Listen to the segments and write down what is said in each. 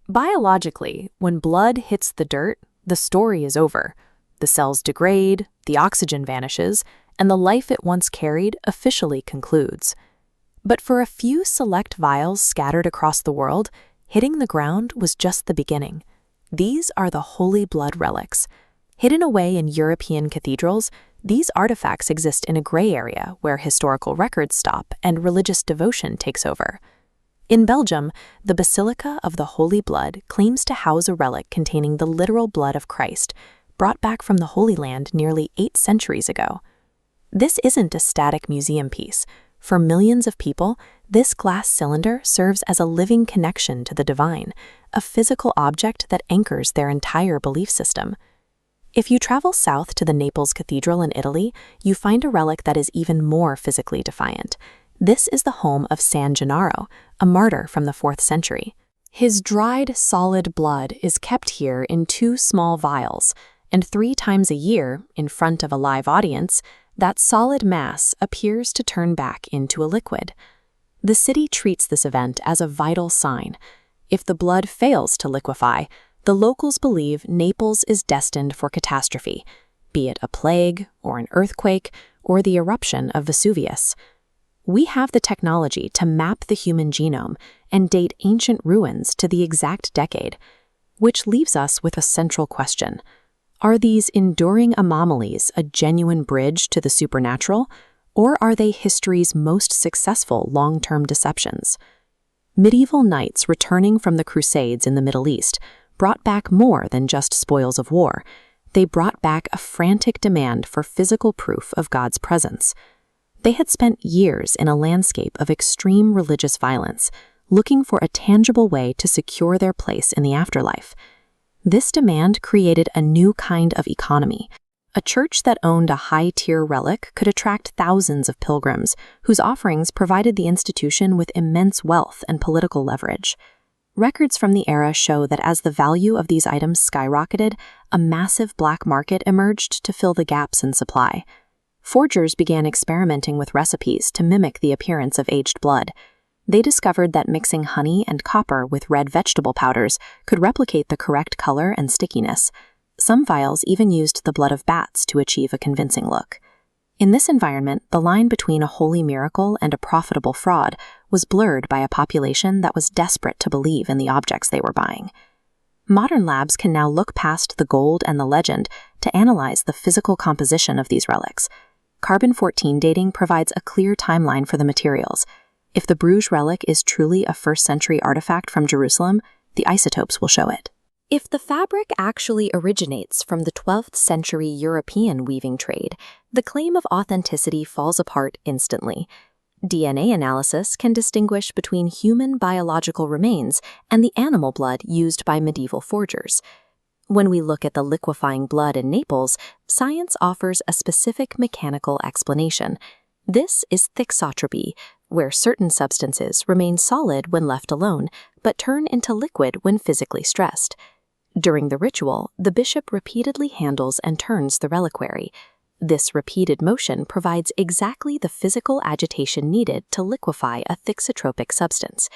Biologically, when blood hits the dirt, the story is over. The cells degrade, the oxygen vanishes, and the life it once carried officially concludes. But for a few select vials scattered across the world, hitting the ground was just the beginning. These are the holy blood relics. Hidden away in European cathedrals, these artifacts exist in a gray area where historical records stop and religious devotion takes over. In Belgium, the Basilica of the Holy Blood claims to house a relic containing the literal blood of Christ, brought back from the Holy Land nearly 8 centuries ago. This isn't a static museum piece. For millions of people, this glass cylinder serves as a living connection to the divine, a physical object that anchors their entire belief system. If you travel south to the Naples Cathedral in Italy, you find a relic that is even more physically defiant. This is the home of San Gennaro, a martyr from the 4th century. His dried, solid blood is kept here in 2 small vials, and 3 times a year, in front of a live audience, that solid mass appears to turn back into a liquid. The city treats this event as a vital sign. If the blood fails to liquefy, the locals believe Naples is destined for catastrophe, be it a plague, or an earthquake, or the eruption of Vesuvius. We have the technology to map the human genome and date ancient ruins to the exact decade, which leaves us with a central question. Are these enduring anomalies a genuine bridge to the supernatural, or are they history's most successful long-term deceptions? Medieval knights returning from the Crusades in the Middle East brought back more than just spoils of war. They brought back a frantic demand for physical proof of God's presence. They had spent years in a landscape of extreme religious violence, looking for a tangible way to secure their place in the afterlife. This demand created a new kind of economy. A church that owned a high-tier relic could attract thousands of pilgrims, whose offerings provided the institution with immense wealth and political leverage. Records from the era show that as the value of these items skyrocketed, a massive black market emerged to fill the gaps in supply. Forgers began experimenting with recipes to mimic the appearance of aged blood. They discovered that mixing honey and copper with red vegetable powders could replicate the correct color and stickiness. Some vials even used the blood of bats to achieve a convincing look. In this environment, the line between a holy miracle and a profitable fraud was blurred by a population that was desperate to believe in the objects they were buying. Modern labs can now look past the gold and the legend to analyze the physical composition of these relics. Carbon-14 dating provides a clear timeline for the materials. If the Bruges relic is truly a 1st century artifact from Jerusalem, the isotopes will show it. If the fabric actually originates from the 12th century European weaving trade, the claim of authenticity falls apart instantly. DNA analysis can distinguish between human biological remains and the animal blood used by medieval forgers. When we look at the liquefying blood in Naples, science offers a specific mechanical explanation. This is thixotropy, where certain substances remain solid when left alone, but turn into liquid when physically stressed. During the ritual, the bishop repeatedly handles and turns the reliquary. This repeated motion provides exactly the physical agitation needed to liquefy a thixotropic substance.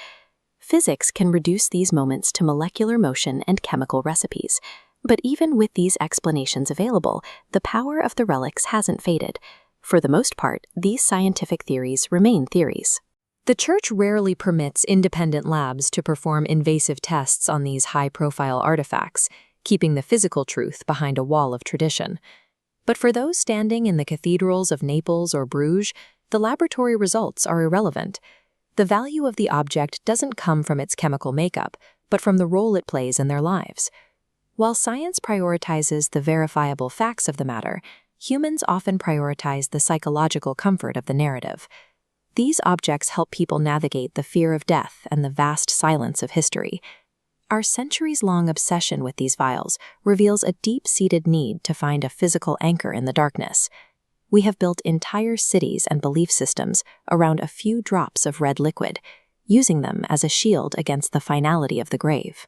Physics can reduce these moments to molecular motion and chemical recipes. But even with these explanations available, the power of the relics hasn't faded. For the most part, these scientific theories remain theories. The Church rarely permits independent labs to perform invasive tests on these high-profile artifacts, keeping the physical truth behind a wall of tradition. But for those standing in the cathedrals of Naples or Bruges, the laboratory results are irrelevant. The value of the object doesn't come from its chemical makeup, but from the role it plays in their lives. While science prioritizes the verifiable facts of the matter, humans often prioritize the psychological comfort of the narrative. These objects help people navigate the fear of death and the vast silence of history. Our centuries-long obsession with these vials reveals a deep-seated need to find a physical anchor in the darkness. We have built entire cities and belief systems around a few drops of red liquid, using them as a shield against the finality of the grave.